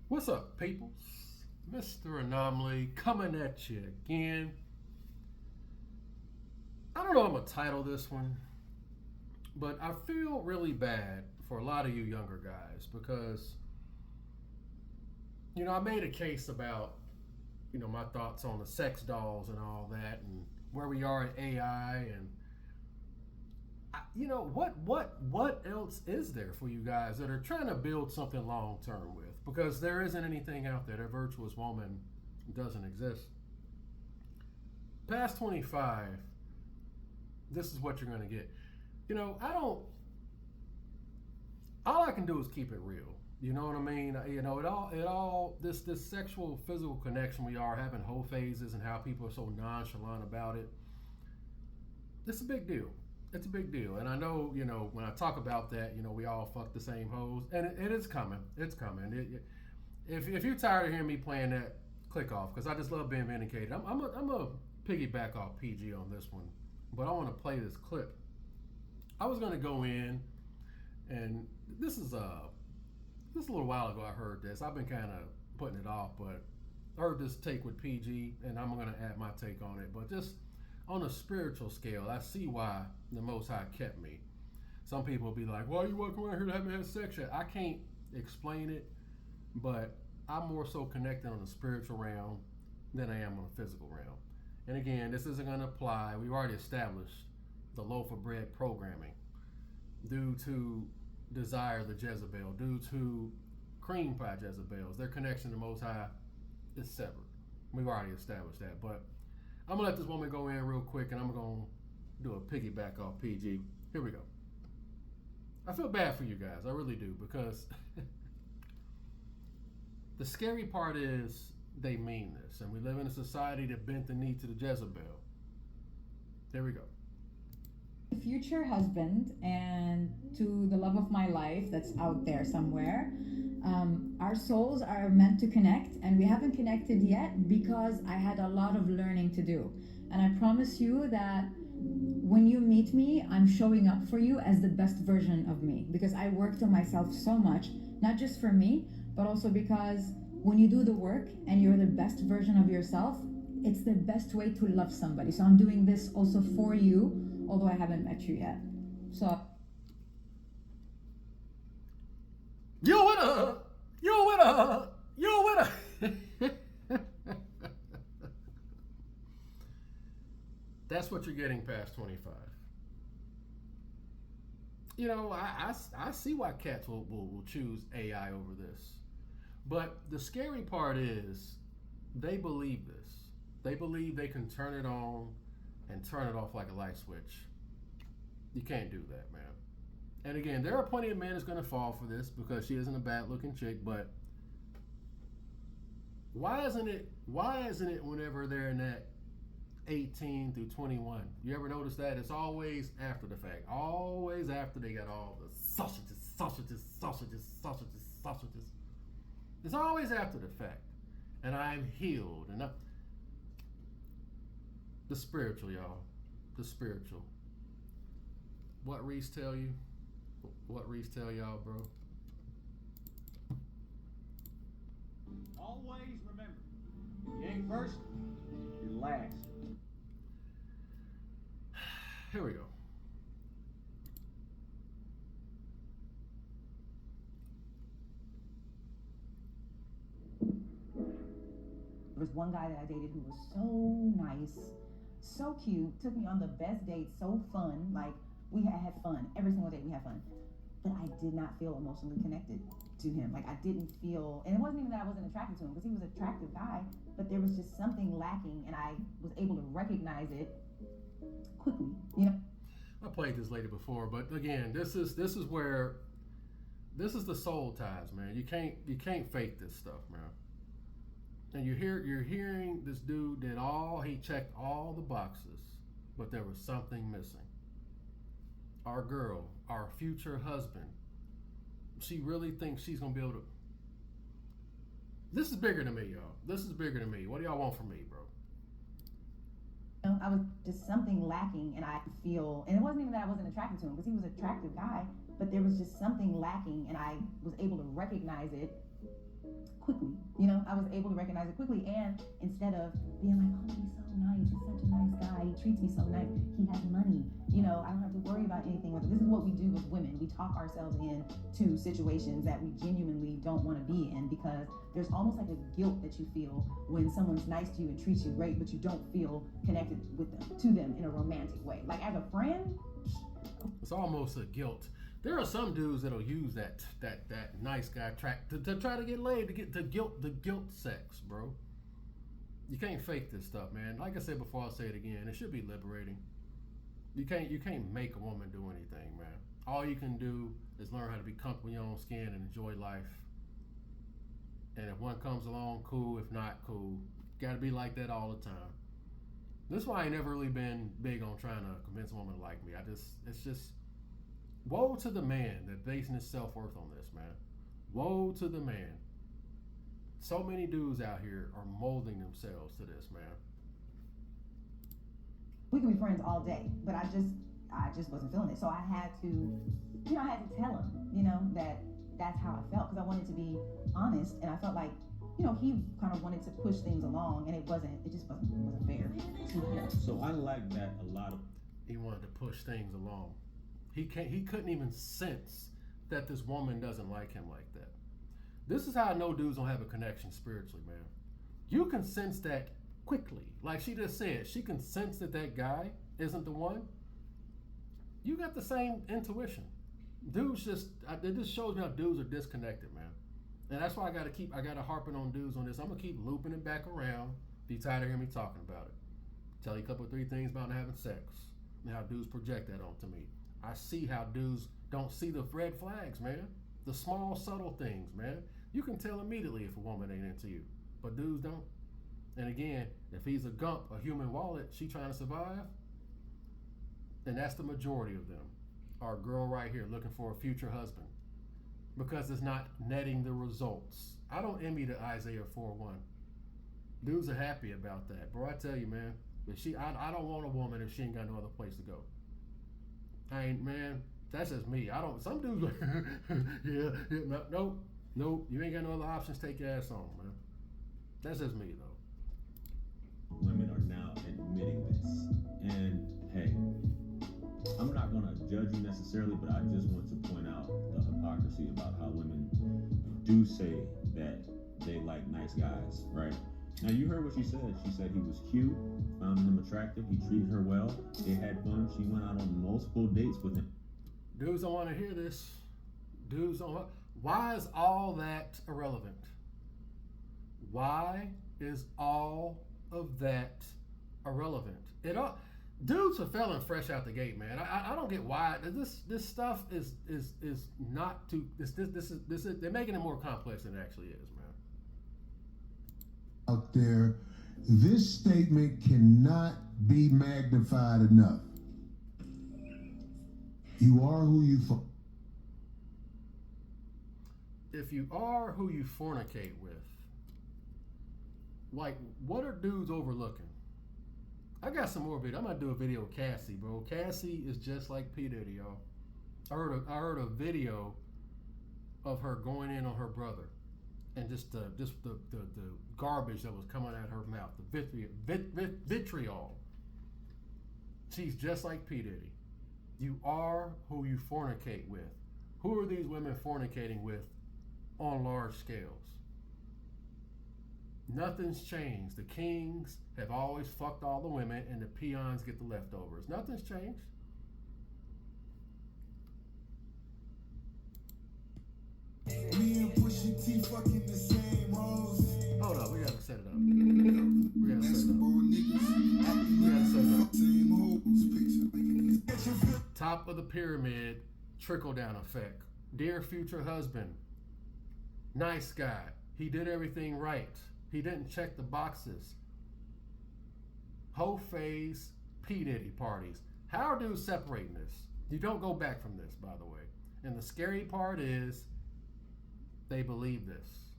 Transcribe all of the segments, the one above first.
What's up, peoples? Mr. Anomaly coming at you again. I don't know what I'm going to title this one, but I feel really bad for a lot of you younger guys because, I made a case about, my thoughts on the sex dolls and all that and where we are in AI and what else is there for you guys that are trying to build something long term with? Because there isn't anything out there. That virtuous woman doesn't exist. Past 25, this is what you're going to get. I don't. All I can do is keep it real. You know what I mean? This sexual, physical connection we are having whole phases and how people are so nonchalant about it. It's a big deal. It's a big deal. And I know, when I talk about that, we all fuck the same hoes. And it is coming. It's coming. If you're tired of hearing me playing that, click off. Because I just love being vindicated. I'm a piggyback off PG on this one. But I want to play this clip. I was going to go in. And this is a little while ago I heard this. I've been kind of putting it off. But I heard this take with PG. And I'm going to add my take on it. But just on a spiritual scale, I see why the Most High kept me. Some people will be like, why are you walking around here to having had sex yet? I can't explain it, but I'm more so connected on the spiritual realm than I am on the physical realm. And again, this isn't going to apply. We've already established the loaf of bread programming due to Desire the Jezebel, due to Cream Pie Jezebels. Their connection to the Most High is severed. We've already established that, but I'm going to let this woman go in real quick and I'm going to do a piggyback off PG. Here we go. I feel bad for you guys. I really do because the scary part is they mean this. And we live in a society that bent the knee to the Jezebel. Here we go. Future husband and to the love of my life that's out there somewhere. Our souls are meant to connect, and we haven't connected yet because I had a lot of learning to do. And I promise you that when you meet me, I'm showing up for you as the best version of me because I worked on myself so much, not just for me, but also because when you do the work and you're the best version of yourself, it's the best way to love somebody. So I'm doing this also for you, although I haven't met you yet. So You're a winner! You're a winner! You're a winner! That's what you're getting past 25. I see why cats will choose AI over this. But the scary part is they believe this. They believe they can turn it on and turn it off like a light switch. You can't do that, man. And again, there are plenty of men that's going to fall for this because she isn't a bad-looking chick. But why isn't it whenever they're in that 18 through 21? You ever notice that? It's always after the fact. Always after they got all the sausages. It's always after the fact. And I'm healed. And the spiritual, y'all. The spiritual. What Reese tell you? What Reese tell y'all, bro? Always remember, if you ain't first, you're last. Here we go. There was one guy that I dated who was so nice, so cute, took me on the best dates, so fun. Like, we had fun. Every single day we had fun. But I did not feel emotionally connected to him. Like, I didn't feel, and it wasn't even that I wasn't attracted to him, because he was an attractive guy, but there was just something lacking, and I was able to recognize it quickly, I played this lady before, but again, this is where this is the soul ties, man. You can't fake this stuff, man. And you're hearing this dude he checked all the boxes, but there was something missing. Our girl, our future husband, she really thinks she's gonna be able to. This is bigger than me, y'all. This is bigger than me. What do y'all want from me, bro? I was just something lacking, and I feel, and it wasn't even that I wasn't attracted to him, because he was an attractive guy, but there was just something lacking, and I was able to recognize it quickly. You know, I was able to recognize it quickly, and instead of being like, oh, he's so nice, he's such a nice guy, he treats me so nice, he has money, you know, I don't have to worry about anything with it. This is what we do as women. We talk ourselves into situations that we genuinely don't want to be in, because there's almost like a guilt that you feel when someone's nice to you and treats you great, but you don't feel connected with them, to them in a romantic way. Like as a friend, It's almost a guilt. There are some dudes that'll use that nice guy track to try to get laid, to get the guilt sex, bro. You can't fake this stuff, man. Like I said before, I'll say it again. It should be liberating. You can't make a woman do anything, man. All you can do is learn how to be comfortable in your own skin and enjoy life. And if one comes along, cool. If not, cool. Got to be like that all the time. This is why I ain't never really been big on trying to convince a woman to like me. It's just, woe to the man that basing his self-worth on this, man. Woe to the man. So many dudes out here are molding themselves to this, man. we can be friends all day, but I just wasn't feeling it. So I had to tell him, that that's how I felt, because I wanted to be honest, and I felt like, he kind of wanted to push things along, and it just wasn't fair to him. So I like that a lot of. He wanted to push things along. He couldn't even sense that this woman doesn't like him like that. This is how I know dudes don't have a connection spiritually, man. You can sense that quickly. Like she just said, she can sense that guy isn't the one. You got the same intuition. Dudes it just shows me how dudes are disconnected, man. And that's why I gotta harping on dudes on this. I'm gonna keep looping it back around. Be tired of hearing me talking about it. Tell you a couple of 3 things about not having sex and how dudes project that onto me. I see how dudes don't see the red flags, man. The small, subtle things, man. You can tell immediately if a woman ain't into you, but dudes don't. And again, if he's a gump, a human wallet, she trying to survive, and that's the majority of them. Our girl right here looking for a future husband because it's not netting the results. I don't envy the Isaiah 4:1. Dudes are happy about that, bro. I tell you, man. But I don't want a woman if she ain't got no other place to go. Man, that's just me. Some dudes like, nope, you ain't got no other options, take your ass on, man. That's just me, though. Women are now admitting this. And hey, I'm not going to judge you necessarily, but I just want to point out the hypocrisy about how women do say that they like nice guys, right? Now, you heard what she said. She said he was cute, found him attractive, he treated her well, they had fun, she went out on multiple dates with him. Dudes don't want to hear this. Why is all that irrelevant? Why is all of that irrelevant? Dudes are felling fresh out the gate, man. I don't get why this stuff is not too. They're making it more complex than it actually is, man. Out there, this statement cannot be magnified enough. You are who you. If you are who you fornicate with, like, what are dudes overlooking? I got some more video. I'm gonna do a video of Cassie, bro. Cassie is just like P. Diddy, y'all. I heard a video of her going in on her brother, and just the garbage that was coming out of her mouth, the vitriol. She's just like P. Diddy. You are who you fornicate with. Who are these women fornicating with on large scales? Nothing's changed. The kings have always fucked all the women, and the peons get the leftovers. Nothing's changed. Me and Pusha T fucking the same hoes. Hold up, we gotta set it up. We gotta set it up. Same hoes. Top of the pyramid, trickle down effect. Dear future husband, nice guy. He did everything right. He didn't check the boxes. Whole phase, P. Diddy parties. How are dudes separating this? You don't go back from this, by the way. And the scary part is they believe this.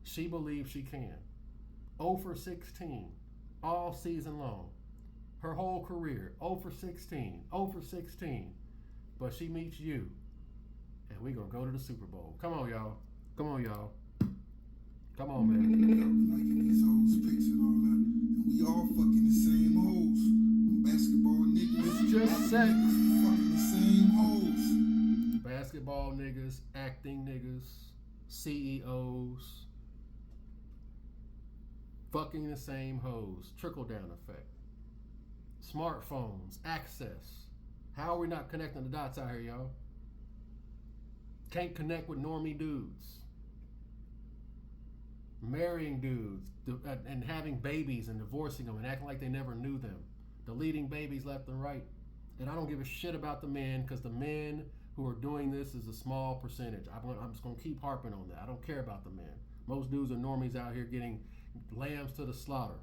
She believes she can. 0 for 16 all season long. Her whole career, 0 for 16, 0 for 16. But she meets you, and we gonna go to the Super Bowl. Come on, y'all. Come on, y'all. Come on, man. Liking these hoes pics and all that. And we all fucking the same hoes. Them basketball niggas. It's just sex. Fucking the same hoes. Basketball niggas, acting niggas, CEOs, fucking the same hoes. Trickle down effect. Smartphones, access. How are we not connecting the dots out here, y'all? Can't connect with normie dudes. Marrying dudes and having babies and divorcing them and acting like they never knew them. Deleting babies left and right. And I don't give a shit about the men, because the men who are doing this is a small percentage. I'm just going to keep harping on that. I don't care about the men. Most dudes are normies out here getting lambs to the slaughter.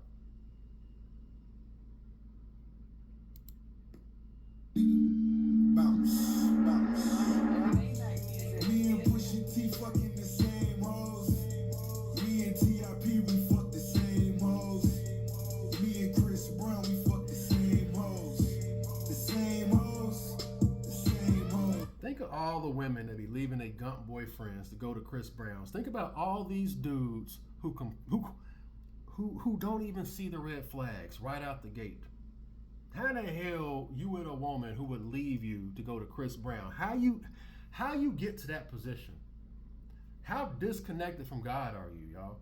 Bounce, bounce. Me and Pusha T fucking the same hoes. Me and T.I.P. we fuck the same hoes. Me and Chris Brown we fuck the same hoes. The same hoes. The same hoes. Think of all the women that be leaving their gump boyfriends to go to Chris Brown's. Think about all these dudes who don't even see the red flags right out the gate. How the hell you with a woman who would leave you to go to Chris Brown? How you get to that position? How disconnected from God are you, y'all?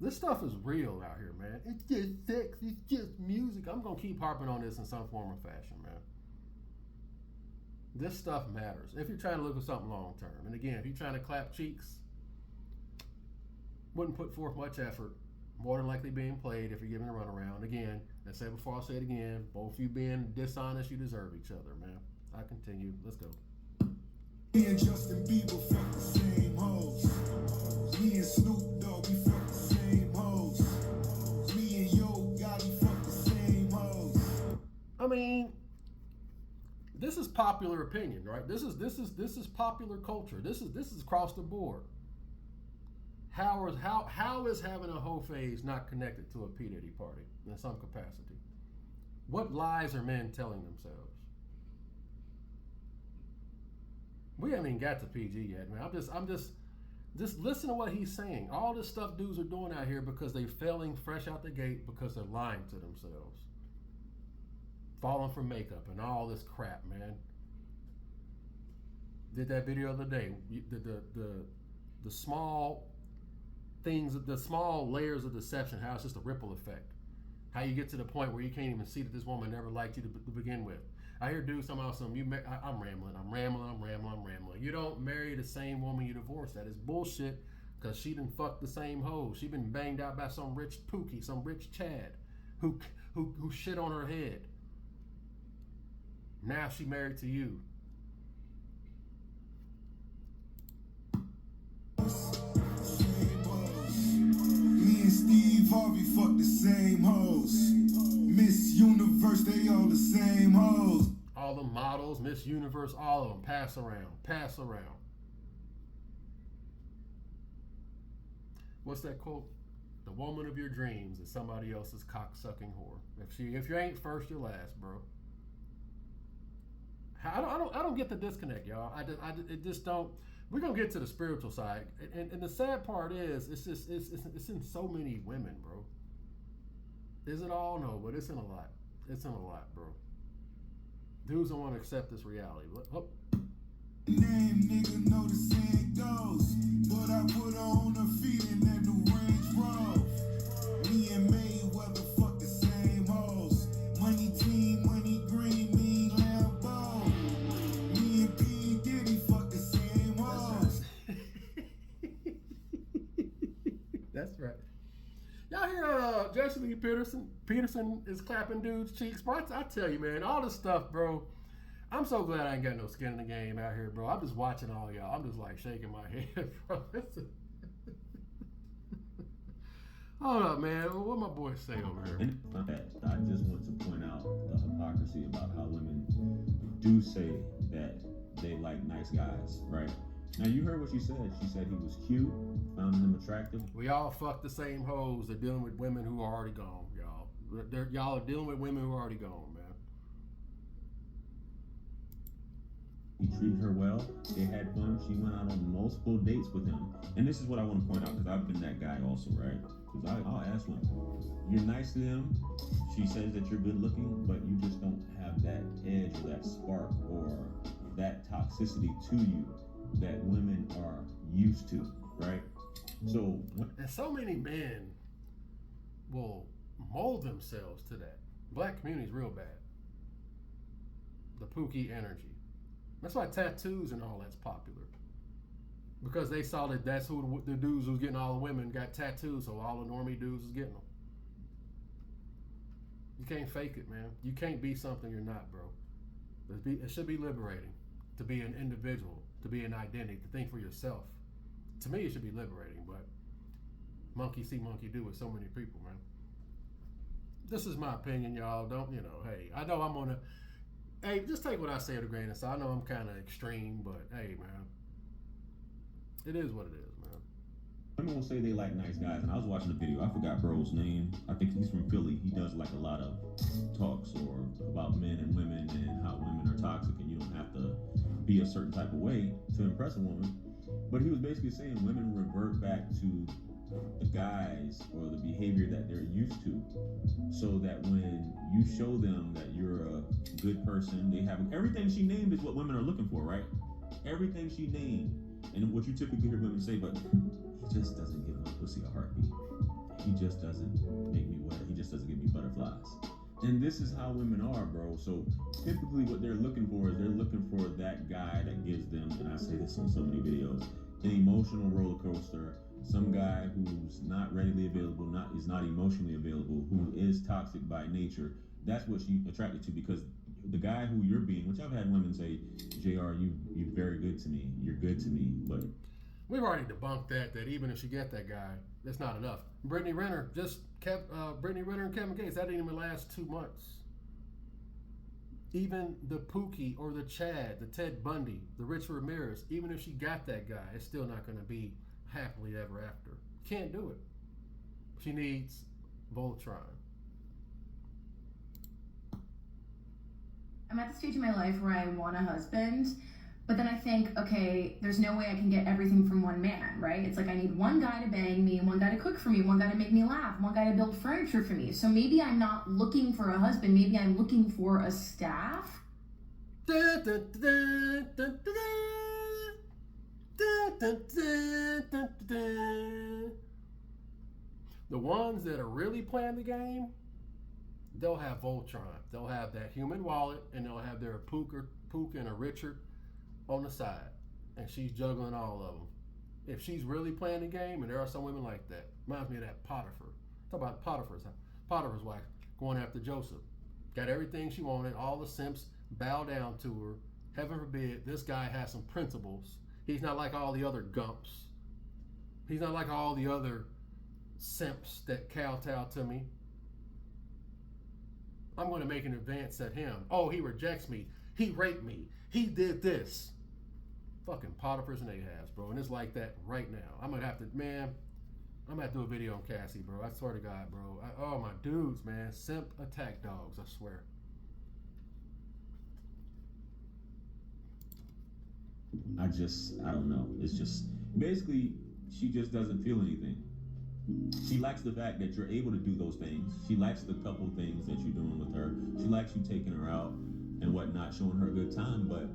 This stuff is real out here, man. It's just sex, it's just music. I'm gonna keep harping on this in some form or fashion, man. This stuff matters if you're trying to look for something long term. And again, if you're trying to clap cheeks, wouldn't put forth much effort. More than likely being played if you're giving a runaround. Again, I said before, I'll say it again. Both of you being dishonest, you deserve each other, man. I continue. Let's go. Me and Justin Bieber fuck the same hoes. Me and Snoop Dogg we fuck the same hoes. Me and Yo Gotti fuck the same hoes. I mean, this is popular opinion, right? This is popular culture. This is across the board. How is having a hoe phase not connected to a P. Diddy party in some capacity? What lies are men telling themselves? We haven't even got to PG yet, man. I'm just listen to what he's saying. All this stuff dudes are doing out here because they're failing fresh out the gate because they're lying to themselves. Falling for makeup and all this crap, man. Did that video the other day. The small things, the small layers of deception, how it's just a ripple effect. How you get to the point where you can't even see that this woman never liked you to begin with. I hear dudes somehow I'm rambling. You don't marry the same woman you divorced. That is bullshit, because she done fucked the same hoe. She been banged out by some rich pookie, some rich Chad who shit on her head. Now she married to you. Me and Steve Harvey fuck the same hoes. Miss Universe, they all the same hoes. All the models, Miss Universe, all of them. Pass around. What's that quote? The woman of your dreams is somebody else's cock-sucking whore. If you ain't first, you're last, bro. I don't get the disconnect, y'all. It just don't. We're gonna get to the spiritual side, and the sad part is, it's in so many women, bro. Is it all? No, but it's in a lot. It's in a lot, bro. Dudes don't want to accept this reality. Oh. Name nigga know the saying goes, but I put her on her feet in that new Range Rover. Me and Mayweather fuck the same hoes. Money team, money green, me Lambo. Me and P Diddy fuck the same hoes. That's right. Y'all hear Jesse Lee Peterson is clapping dudes' cheeks, bro. I tell you, man, all this stuff, bro. I'm so glad I ain't got no skin in the game out here, bro. I'm just watching all y'all. I'm just like shaking my head, bro. Hold up, man. What my boy say over here? And I just want to point out the hypocrisy about how women do say that they like nice guys, right? Now, you heard what she said. She said he was cute, found him attractive. We all fuck the same hoes. They're dealing with women who are already gone, y'all. Y'all are dealing with women who are already gone, man. He treated her well. They had fun. She went out on multiple dates with him. And this is what I want to point out, because I've been that guy also, right? Because I'll ask women, you're nice to them. She says that you're good looking, but you just don't have that edge or that spark or that toxicity to you that women are used to, right? So, And so many men will mold themselves to that. Black community's real bad. The Pookie energy. That's why tattoos and all that's popular. Because they saw that that's who the dudes who's getting all the women got tattoos, so all the normie dudes is getting them. You can't fake it, man. You can't be something you're not, bro. It should be liberating to be an individual, to be an identity, to think for yourself. To me, it should be liberating, but monkey see, monkey do with so many people, man. This is my opinion, y'all. Don't, hey, I know I'm on a, hey, just take what I say with a grain of salt. I know I'm kind of extreme, but hey, man, it is what it is, man. women will say they like nice guys, and I was watching a video. I forgot bro's name. I think he's from Philly. He does like a lot of talks or about men and women and how women are toxic, and you don't have to be a certain type of way to impress a woman. But he was basically saying women revert back to the guys or the behavior that they're used to, so that when you show them that you're a good person, they have everything she named is what women are looking for, right? Everything she named, and what you typically hear women say, but he just doesn't give my pussy a heartbeat. He just doesn't make me wet. He just doesn't give me butterflies. And this is how women are, bro. So typically what they're looking for is they're looking for that guy that gives them, and I say this on so many videos, an emotional roller coaster. Some guy who's not readily available, is not emotionally available, who is toxic by nature. That's what she's attracted to, because the guy who you're being, which I've had women say, JR, you're very good to me. You're good to me. But we've already debunked that even if she get that guy, that's not enough. Brittany Renner just kept Brittany Renner and Kevin Gates. That didn't even last 2 months. Even the Pookie or the Chad, the Ted Bundy, the Rich Ramirez, even if she got that guy, it's still not going to be happily ever after. Can't do it. She needs Voltron. I'm at the stage in my life where I want a husband, but then I think, okay, there's no way I can get everything from one man, right? It's like I need one guy to bang me, one guy to cook for me, one guy to make me laugh, one guy to build furniture for me. So maybe I'm not looking for a husband, maybe I'm looking for a staff. Da, da, da, da, da, da, da, da, da, da. The ones that are really playing the game, they'll have Voltron. They'll have that human wallet, and they'll have their Pook and a Richard on the side, and she's juggling all of them. If she's really playing the game, and there are some women like that, reminds me of that Potiphar. Talk about Potiphar's wife going after Joseph. Got everything she wanted. All the simps bow down to her. Heaven forbid, this guy has some principles. He's not like all the other gumps. He's not like all the other simps that kowtow to me. I'm going to make an advance at him. Oh, he rejects me. He raped me. He did this. Fucking Potiphar's and Ahabs, bro. And it's like that right now. I'm going to have to do a video on Cassie, bro. I swear to God, bro. Oh, my dudes, man. Simp attack dogs, I swear. I don't know. It's just, basically, she just doesn't feel anything. She likes the fact that you're able to do those things. She likes the couple things that you're doing with her. She likes you taking her out and whatnot, showing her a good time, but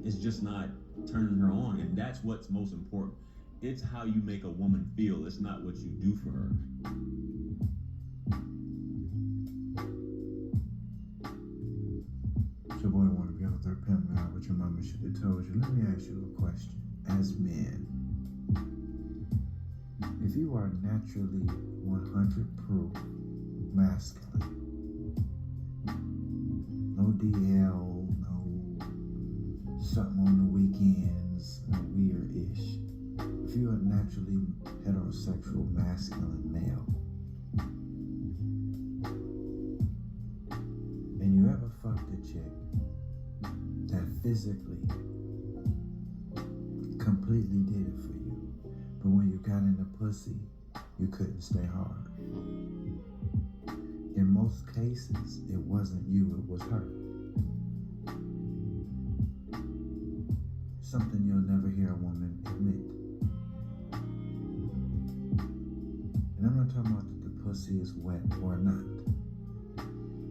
it's just not turning her on. And that's what's most important. It's how you make a woman feel. It's not what you do for her. Your boy want to be out there pimping out what your mama should have told you. Let me ask you a question. As men, if you are naturally 100 proof masculine, no DL, no something on the weekends, no weird-ish. If you are naturally heterosexual masculine male, and you ever fucked a chick that physically completely did it for you, but when you got in the pussy, you couldn't stay hard. In most cases, it wasn't you, it was her. something you'll never hear a woman admit. And I'm not talking about that the pussy is wet or not.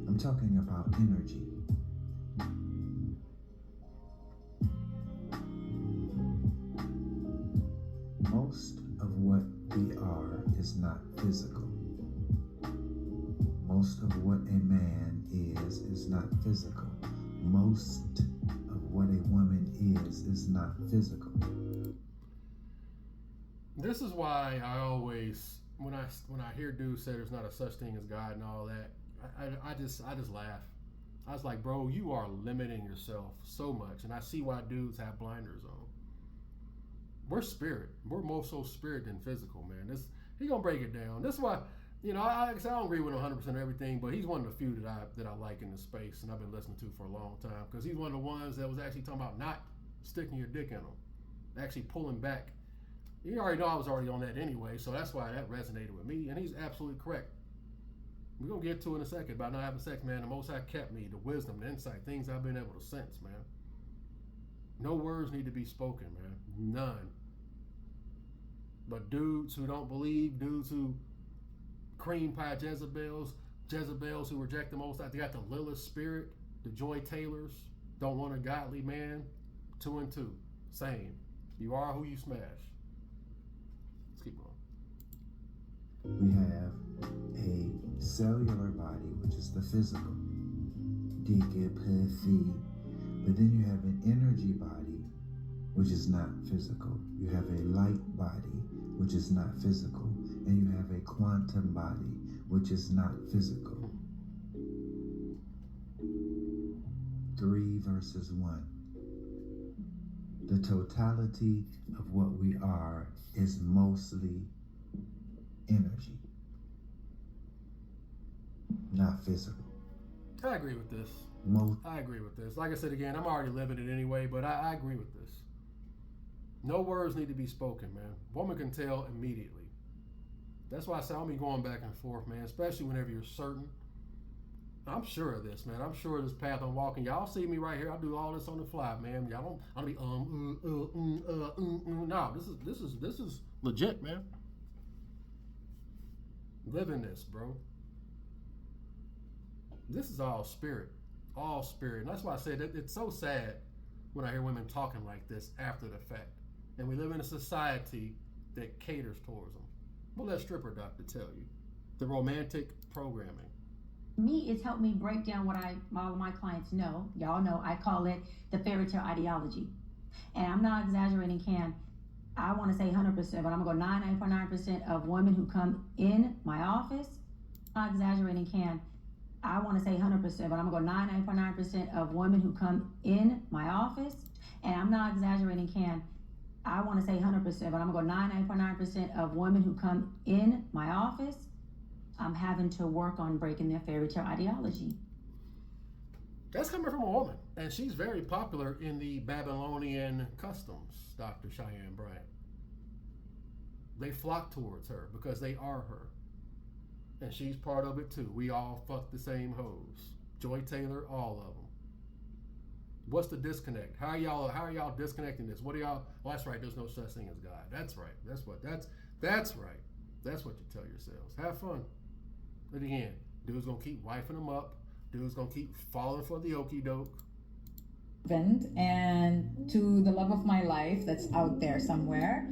I'm talking about energy. Most of what we are is not physical. Most of what a man is not physical. Most of what a woman is not physical. This is why I always, when I hear dudes say there's not a such thing as God and all that, I just laugh. I was like, bro, you are limiting yourself so much, and I see why dudes have blinders on. We're spirit. We're more so spirit than physical, man. He gonna break it down. This is why, I don't agree with 100% of everything, but he's one of the few that I like in the space, and I've been listening to for a long time, because he's one of the ones that was actually talking about not sticking your dick in them, actually pulling back. You already know I was already on that anyway, so that's why that resonated with me, and he's absolutely correct. We're gonna get to in a second about not having sex, man. The Most High kept me, the wisdom, the insight, things I've been able to sense, man. No words need to be spoken, man. None. But dudes who don't believe, dudes who cream pie Jezebels who reject the Most High, they got the Lilith spirit, the Joy Taylors, don't want a godly man. 2 and 2, same. You are who you smash. Let's keep going. We have a cellular body, which is the physical, dick, pussy. But then you have an energy body, which is not physical. You have a light body, which is not physical. And you have a quantum body, which is not physical. 3 verses 1. The totality of what we are is mostly energy, not physical. I agree with this. I agree with this. Like I said again, I'm already living it anyway, but I agree with this. No words need to be spoken, man. Woman can tell immediately. That's why I say I'll be going back and forth, man, especially whenever you're certain. I'm sure of this, man. I'm sure of this path I'm walking. Y'all see me right here. I'll do all this on the fly, man. Y'all don't be No, this is legit, man. Living this, bro. This is all spirit. All spirit. And that's why I said that it's so sad when I hear women talking like this after the fact. And we live in a society that caters towards them. Well, let Stripper Doctor tell you. The romantic programming. Me, it's helped me break down what all of my clients know. Y'all know I call it the fairy tale ideology. And I'm not exaggerating, Can. I want to say 100%, but I'm going to go 99.9% of women who come in my office. I'm not exaggerating, Can. I want to say 100%, but I'm going to go 99.9% of women who come in my office. And I'm not exaggerating, Can. I want to say 100%, but I'm going to go 99.9% of women who come in my office. I'm having to work on breaking their fairy tale ideology. That's coming from a woman, and she's very popular in the Babylonian customs, Dr. Cheyenne Bryant. They flock towards her because they are her. And she's part of it too. We all fuck the same hoes. Joy Taylor, all of them. What's the disconnect? How are y'all disconnecting this? What are y'all? Oh, that's right. There's no such thing as God. That's right. That's right. That's what you tell yourselves. Have fun. But again, dude's gonna keep wifing them up. Dude's gonna keep falling for the okie doke. And to the love of my life that's out there somewhere.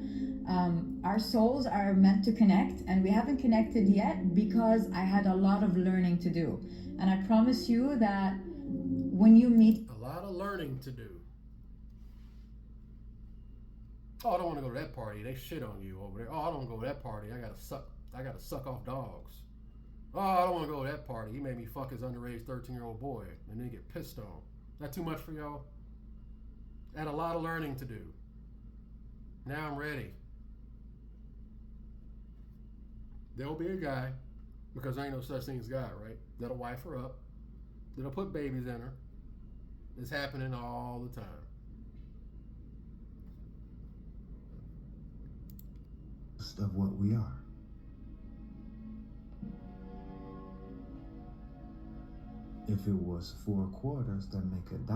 Our souls are meant to connect, and we haven't connected yet because I had a lot of learning to do. And I promise you that when you meet a lot of learning to do. Oh, I don't want to go to that party. They shit on you over there. Oh, I don't want to go to that party. I gotta suck off dogs. Oh, I don't want to go to that party. He made me fuck his underage 13-year-old boy and then get pissed on. That too much for y'all? I had a lot of learning to do. Now I'm ready. There'll be a guy, because there ain't no such thing as God, right? That'll wife her up. That'll put babies in her. It's happening all the time. Of what we are. If it was 4 quarters that make $1,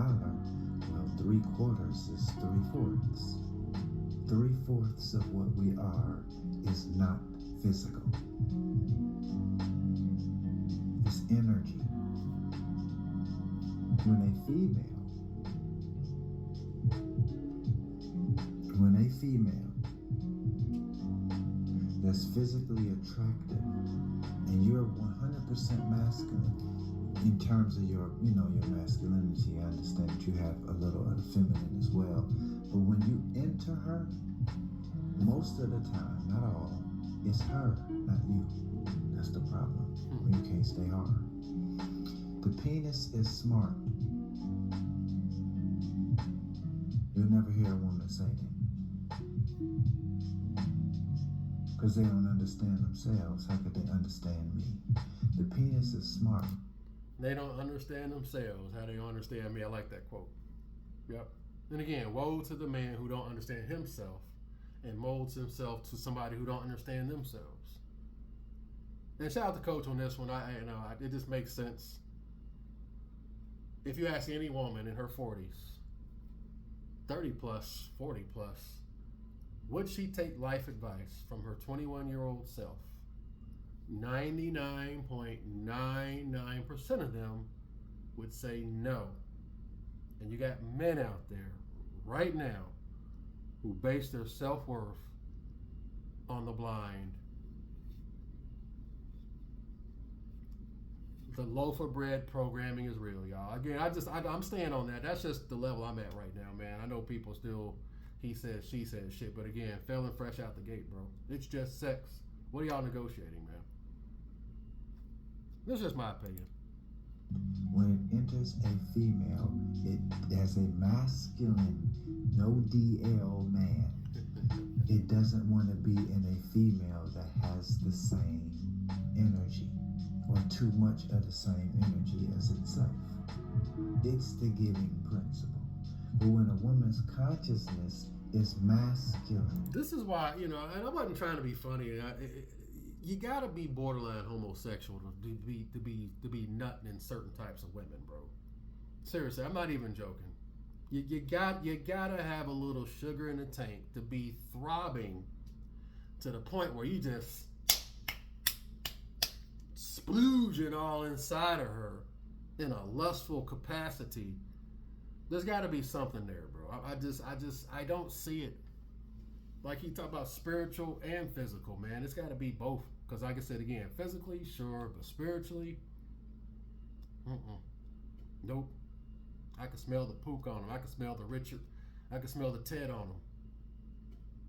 well, 3 quarters is 3/4. 3/4 of what we are is not physical. It's energy. When a female that's physically attractive and you're 100% masculine in terms of your masculinity, I understand that you have a little of the feminine as well. But when you enter her, most of the time, not all, it's her, not you. That's the problem. When you can't stay hard. The penis is smart. You'll never hear a woman say that. Because they don't understand themselves. How could they understand me? The penis is smart. They don't understand themselves. How they understand me? I like that quote. Yep. And again, woe to the man who don't understand himself and molds himself to somebody who don't understand themselves. And shout out to Coach on this one. It just makes sense. If you ask any woman in her 40s, 30 plus, 40 plus, would she take life advice from her 21-year-old self? 99.99% of them would say no. And you got men out there right now who base their self-worth on the blind. The loaf of bread programming is real, y'all. Again, I'm staying on that. That's just the level I'm at right now, man. I know people still he said, she said shit, but again, failing fresh out the gate, bro. It's just sex. What are y'all negotiating, man? This is just my opinion. When it enters a female, it has a masculine, no DL man. It doesn't want to be in a female that has the same energy or too much of the same energy as itself. It's the giving principle. But when a woman's consciousness is masculine. This is why, and I wasn't trying to be funny. You gotta be borderline homosexual to be nutting in certain types of women, bro. Seriously, I'm not even joking. You gotta have a little sugar in the tank to be throbbing to the point where you just splooging all inside of her in a lustful capacity. There's got to be something there, bro. I don't see it. Like he talked about spiritual and physical, man. It's got to be both. Because like I said again, physically, sure, but spiritually, nope. I can smell the pook on them. I can smell the Richard. I can smell the Ted on them.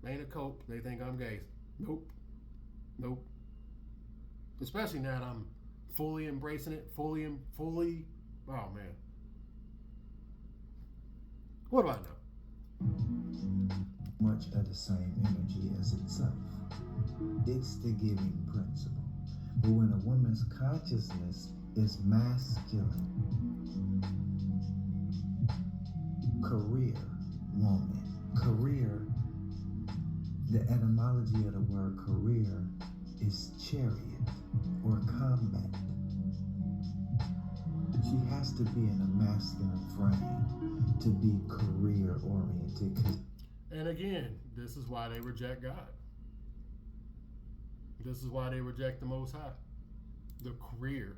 Ain't a cope. They think I'm gay. Nope. Especially now that I'm fully embracing it. Fully. Oh man. What do I know? Much of the same energy as itself. It's the giving principle. But when a woman's consciousness is masculine, career woman, career, the etymology of the word career is chariot or combat. She has to be in a masculine frame to be career oriented. And again, this is why they reject God. This is why they reject the Most High. The career.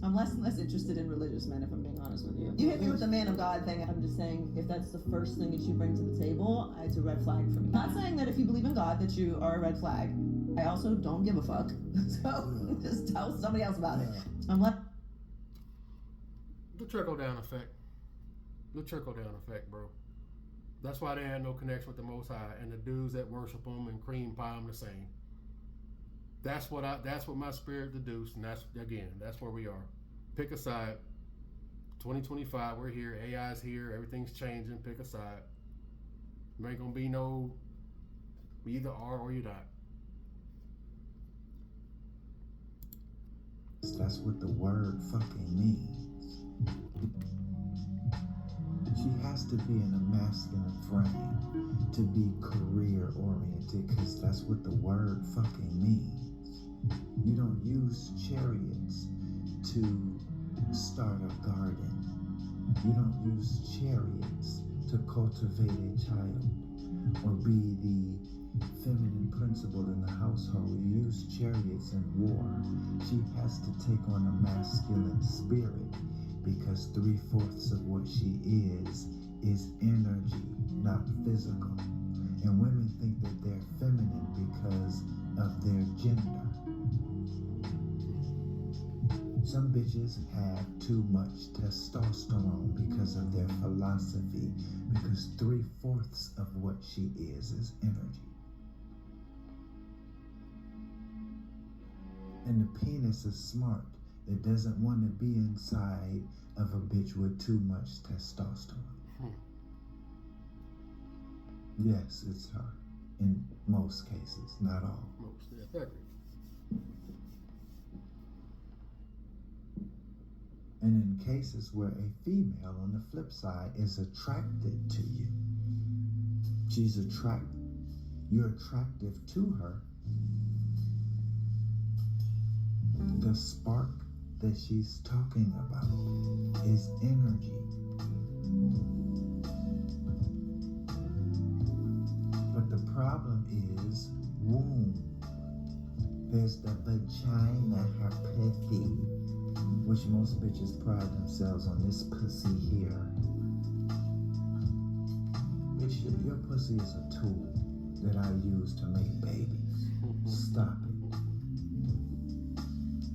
I'm less and less interested in religious men, if I'm being honest with you. You hit me with the man of God thing. I'm just saying, if that's the first thing that you bring to the table, it's a red flag for me. Not saying that if you believe in God that you are a red flag. I also don't give a fuck. So just tell somebody else about it. I'm left. The trickle-down effect. The trickle-down effect, bro. That's why they had no connection with the Most High, and the dudes that worship them and cream pie them the same. That's what my spirit deduced, and that's where we are. Pick a side. 2025, we're here. AI's here. Everything's changing. Pick a side. There ain't gonna be no. You either are or you're not. That's what the word fucking means. She has has to be in a masculine frame to be career oriented, because that's what the word fucking means. You don't use chariots to start a garden. You don't use chariots to cultivate a child or be the feminine principal in the household. You use chariots in war. She has to take on a masculine spirit, because 3/4 of what she is energy, not physical. And women think that they're feminine because of their gender. Some bitches have too much testosterone because of their philosophy, because 3/4 of what she is energy. And the penis is smart. It doesn't want to be inside of a bitch with too much testosterone. Yes, it's her. In most cases, not all. Most, yeah, And in cases where a female on the flip side is attracted to you, you're attractive to her, the spark that she's talking about is energy. But the problem is womb. There's the vagina, her pussy, which most bitches pride themselves on this pussy here. Bitch, your pussy is a tool that I use to make babies. Stop it.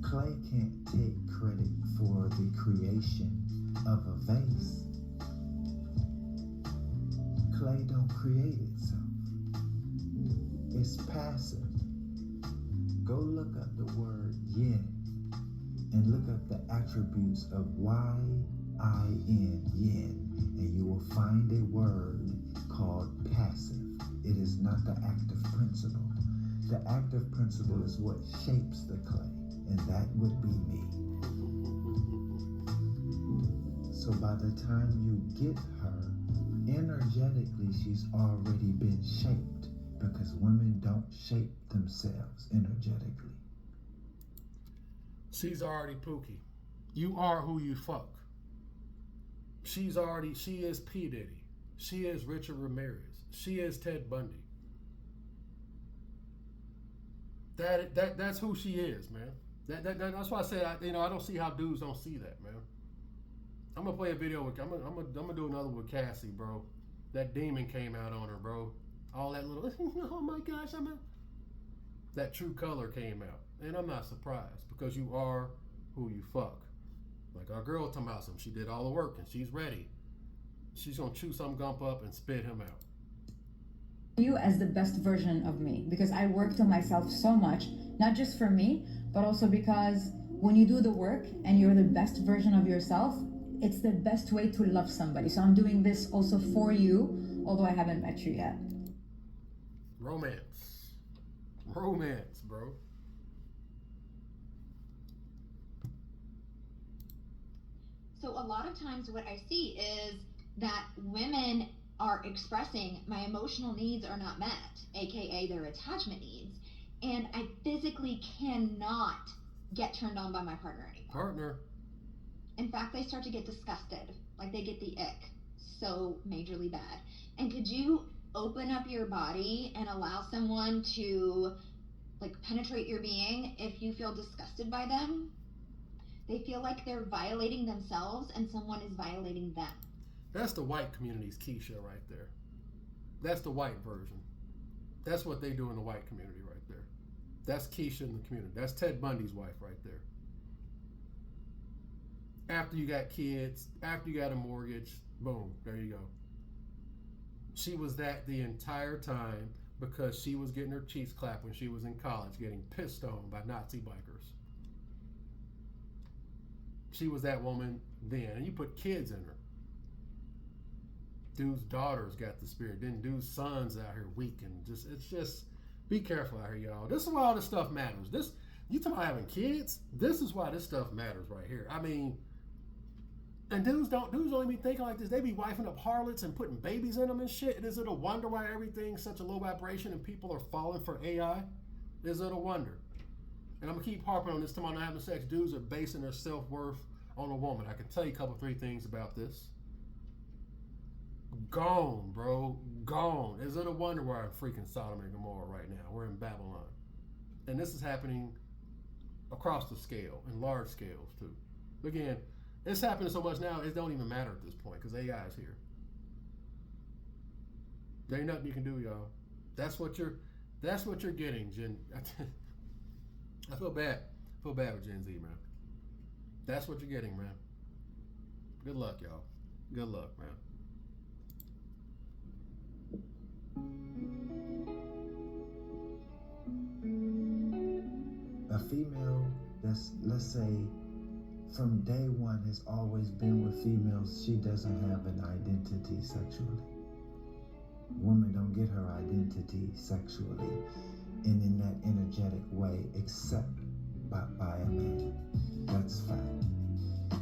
Clay can't take credit for the creation of a vase. Clay don't create itself. It's passive. Go look up the word yin and look up the attributes of Y-I-N, yin, and you will find a word called passive. It is not the active principle. The active principle is what shapes the clay, and that would be me. So by the time you get her, energetically she's already been shaped, because women don't shape themselves energetically. She's already Pookie. You are who you fuck. She is P. Diddy. She is Richard Ramirez. She is Ted Bundy. That's who she is, man. That's why I said I don't see how dudes don't see that, man. I'm gonna play a video with. I'm gonna do another with Cassie, bro. That demon came out on her, bro. All that little. Oh my gosh, that true color came out, and I'm not surprised, because you are who you fuck. Like our girl talking about some. She did all the work and she's ready. She's gonna chew some gump up and spit him out. You as the best version of me, because I worked on myself so much, not just for me, but also because when you do the work and you're the best version of yourself, it's the best way to love somebody. So I'm doing this also for you, although I haven't met you yet. Romance, bro. So a lot of times what I see is that women are expressing my emotional needs are not met, aka their attachment needs, and I physically cannot get turned on by my partner anymore. In fact, they start to get disgusted, like they get the ick, so majorly bad. And could you open up your body and allow someone to like penetrate your being if you feel disgusted by them? They feel like they're violating themselves and someone is violating them. That's the white community's Keisha right there. That's the white version. That's what they do in the white community right there. That's Keisha in the community. That's Ted Bundy's wife right there. After you got kids, after you got a mortgage, boom, there you go. She was that the entire time because she was getting her cheeks clapped when she was in college, getting pissed on by Nazi bikers. She was that woman then, and you put kids in her. Dude's daughters got the spirit. Then dude's sons out here weak and it's just be careful out here, y'all. This is why all this stuff matters. You talking about having kids? This is why this stuff matters right here. I mean, And dudes don't even be thinking like this. They be wifing up harlots and putting babies in them and shit. And is it a wonder why everything's such a low vibration and people are falling for AI? Is it a wonder? And I'm gonna keep harping on this till I'm not having sex. Dudes are basing their self-worth on a woman. I can tell you a couple, 3 things about this. Gone, bro. Gone. Is it a wonder why I'm freaking Sodom and Gomorrah right now? We're in Babylon. And this is happening across the scale, in large scales too. Again, it's happening so much now, it don't even matter at this point because AI is here. There ain't nothing you can do, y'all. That's what you're getting, Gen. I feel bad. I feel bad with Gen Z, man. That's what you're getting, man. Good luck, y'all. Good luck, man. A female that's, let's say, from day one has always been with females, she doesn't have an identity sexually. Women don't get her identity sexually and in that energetic way except by a man. That's fact.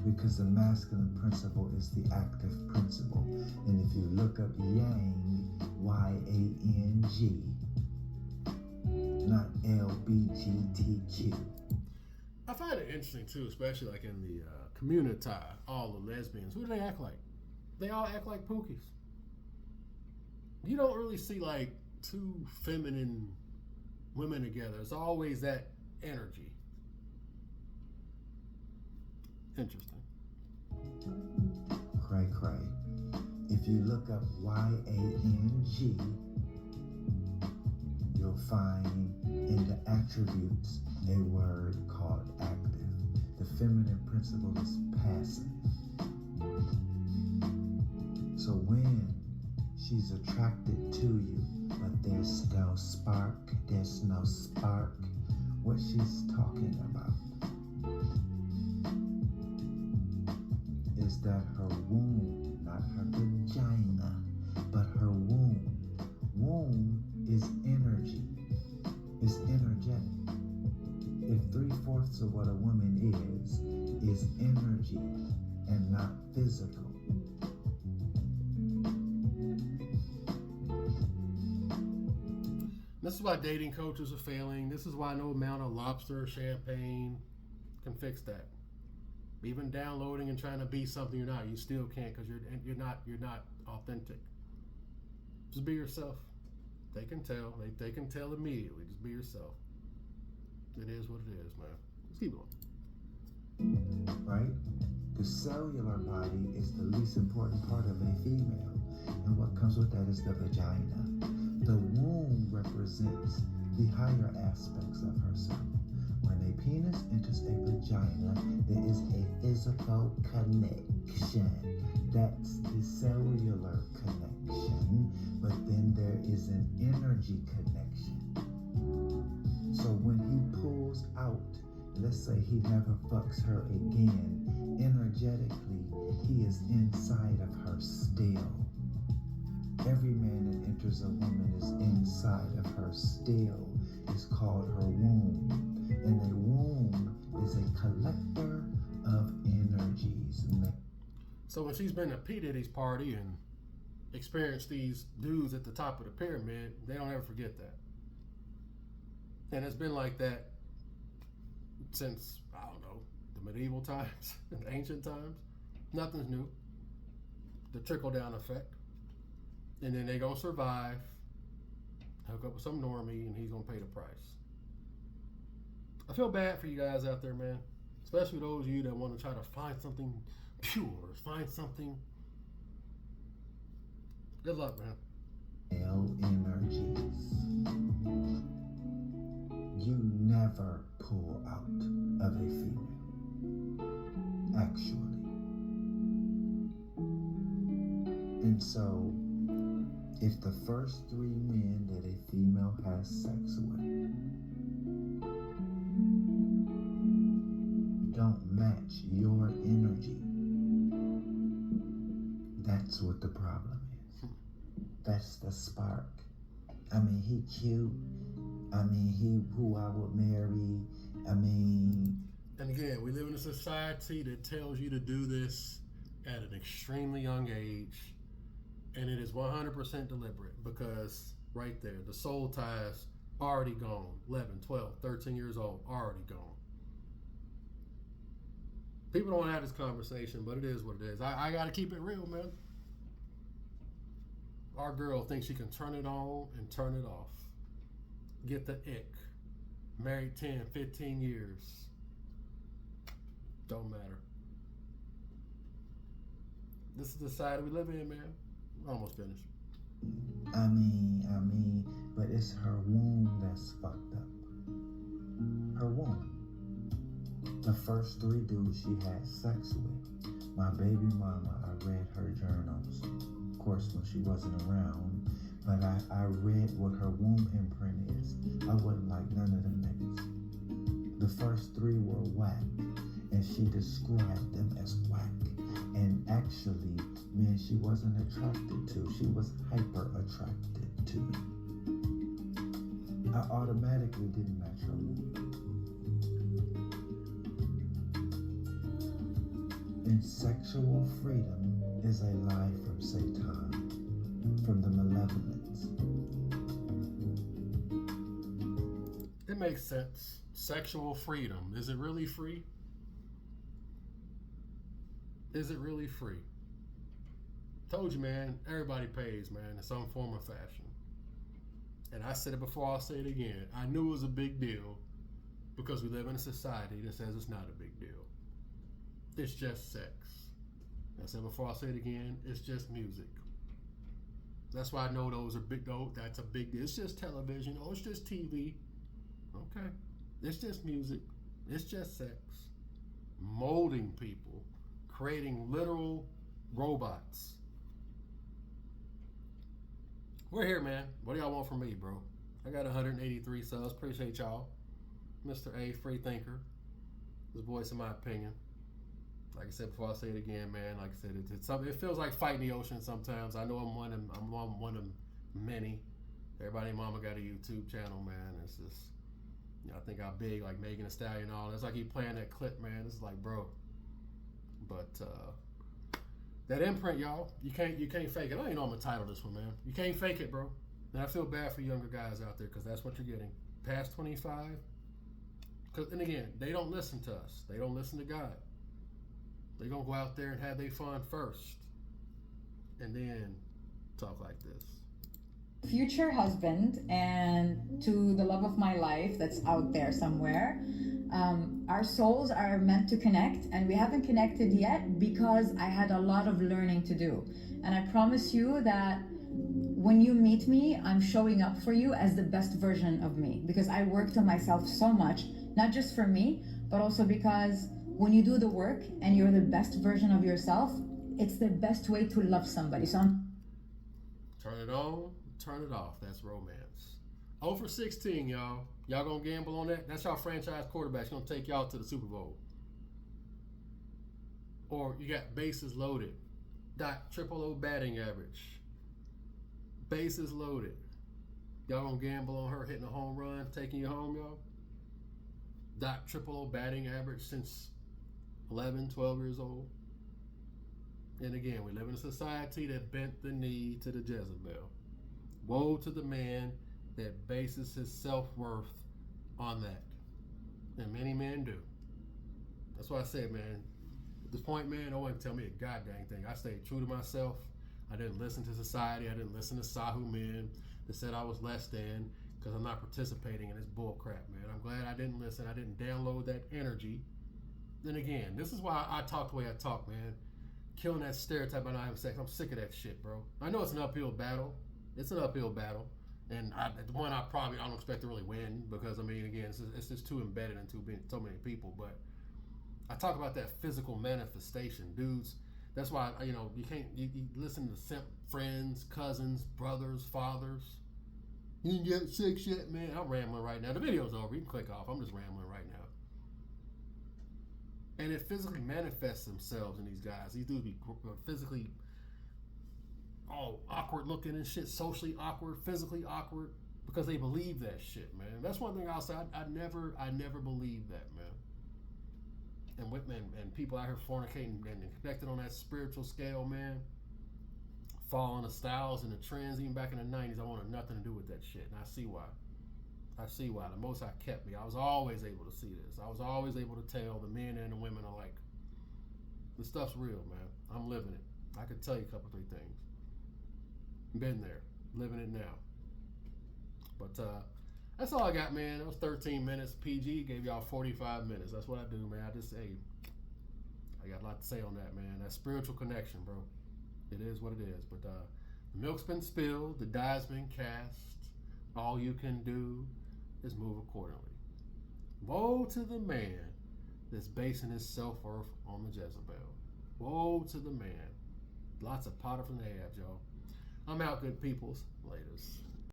Because the masculine principle is the active principle. And if you look up Yang, Y-A-N-G, not LBGTQ. I find it interesting too, especially like in the community, all the lesbians. Who do they act like? They all act like Pookies. You don't really see like 2 feminine women together. It's always that energy. Interesting. Cray cray. If you look up Y-A-N-G, you'll find in the attributes a word called active. The feminine principle is passive. So when she's attracted to you, but there's no spark, what she's talking about is that her womb, not her vagina, but her womb. Womb is energy. It's energetic. If 3/4 of what a woman is energy and not physical. This is why dating coaches are failing. This is why no amount of lobster or champagne can fix that. Even downloading and trying to be something you're not, you still can't because you're not authentic. Just be yourself. They can tell. They can tell immediately. Just be yourself. It is what it is, man. Let's keep going. Right? The cellular body is the least important part of a female. And what comes with that is the vagina. The womb represents the higher aspects of herself. When a penis enters a vagina, there is a physical connection. That's the cellular connection. But then there is an energy connection. So when he pulls out, let's say he never fucks her again, energetically, he is inside of her still. Every man that enters a woman is inside of her still. It's called her womb. And a womb is a collector of energies. So when she's been at P. Diddy's party and experienced these dudes at the top of the pyramid, they don't ever forget that. And it's been like that since, I don't know, the medieval times, the ancient times. Nothing's new. The trickle-down effect. And then they're going to survive, hook up with some normie, and he's going to pay the price. I feel bad for you guys out there, man. Especially those of you that want to try to find something pure, find something. Good luck, man. Energies. You never pull out of a female. Actually. And so, if the first 3 men that a female has sex with don't match your energy, that's what the problem is. That's the spark. I mean, he cute. I mean, he who I would marry. I mean... And again, we live in a society that tells you to do this at an extremely young age, and it is 100% deliberate, because right there, the soul ties already gone. 11, 12, 13 years old, already gone. People don't want to have this conversation, but it is what it is. I got to keep it real, man. Our girl thinks she can turn it on and turn it off. Get the ick. Married 10, 15 years. Don't matter. This is the side we live in, man. Almost finished. I mean, but it's her womb that's fucked up. Her womb. The first 3 dudes she had sex with. My baby mama, I read her journals. Of course, when she wasn't around. But I read what her womb imprint is. I wouldn't like none of them niggas. The first 3 were whack. And she described them as whack. And actually, men she wasn't attracted to. She was hyper attracted to me. I automatically didn't match her womb. And sexual freedom is a lie from Satan, from the malevolence. It makes sense. Sexual freedom. Is it really free? Is it really free? Told you, man, everybody pays, man, in some form or fashion. And I said it before, I'll say it again. I knew it was a big deal because we live in a society that says it's not a big deal. It's just sex. I said before, I'll say it again, it's just music. That's why I know those are big, though. That's a big deal. It's just television. Oh, it's just TV. Okay. It's just music. It's just sex. Molding people. Creating literal robots. We're here, man. What do y'all want from me, bro? I got 183 subs. Appreciate y'all. Mr. A, free thinker. His voice in my opinion. Like I said before, I'll say it again, man. Like I said, it feels like fighting the ocean sometimes. I know I'm one of many. Everybody, mama got a YouTube channel, man. It's just, I think I'm big, like Megan Thee Stallion and all. It's like you playing that clip, man. It's like, bro. But that imprint, y'all, you can't fake it. I don't even know I'm gonna title this one, man. You can't fake it, bro. And I feel bad for younger guys out there because that's what you're getting. Past 25. And again, they don't listen to us. They don't listen to God. They're gonna go out there and have their fun first, and then talk like this. Future husband, and to the love of my life that's out there somewhere. Our souls are meant to connect, and we haven't connected yet because I had a lot of learning to do. And I promise you that when you meet me, I'm showing up for you as the best version of me, because I worked on myself so much, not just for me, but also because when you do the work and you're the best version of yourself, it's the best way to love somebody. So Turn it on, turn it off. That's romance. 0 for 16, y'all. Y'all gonna gamble on that? That's y'all franchise quarterback's gonna take y'all to the Super Bowl. Or you got bases loaded. Triple O batting average. Bases loaded. Y'all gonna gamble on her hitting a home run, taking you home, y'all? Triple O batting average since 11, 12 years old. And again, we live in a society that bent the knee to the Jezebel. Woe to the man that bases his self-worth on that. And many men do. That's why I said, man, at this point, man, no one can tell me a goddamn thing. I stayed true to myself. I didn't listen to society. I didn't listen to Sahu men that said I was less than, because I'm not participating in this bull crap, man. I'm glad I didn't listen. I didn't download that energy. Then again, this is why I talk the way I talk, man. Killing that stereotype about not having sex. I'm sick of that shit, bro. I know it's an uphill battle. It's an uphill battle. And the one I don't expect to really win, because, I mean, again, it's just too embedded into so many people. But I talk about that physical manifestation, dudes. That's why, you can't, you listen to simp friends, cousins, brothers, fathers. You didn't get sex yet, man. I'm rambling right now. The video's over. You can click off. I'm just rambling right now. And it physically manifests themselves in these guys. These dudes be physically all awkward looking and shit, socially awkward, physically awkward, because they believe that shit, man. That's one thing I'll say. I never believed that, man. and people out here fornicating and connected on that spiritual scale, man, following the styles and the trends even back in the 90s, I wanted nothing to do with that shit. And I see why. The Most High kept me. I was always able to see this. I was always able to tell the men and the women alike, this stuff's real, man. I'm living it. I could tell you a couple, 3 things. Been there, living it now. But that's all I got, man. That was 13 minutes. PG gave y'all 45 minutes. That's what I do, man. I got a lot to say on that, man. That spiritual connection, bro. It is what it is. But the milk's been spilled. The die's been cast. All you can do is move accordingly. Woe to the man that's basing his self-worth on the Jezebel. Woe to the man. Lots of powder from the head, y'all. I'm out, good peoples. Laters.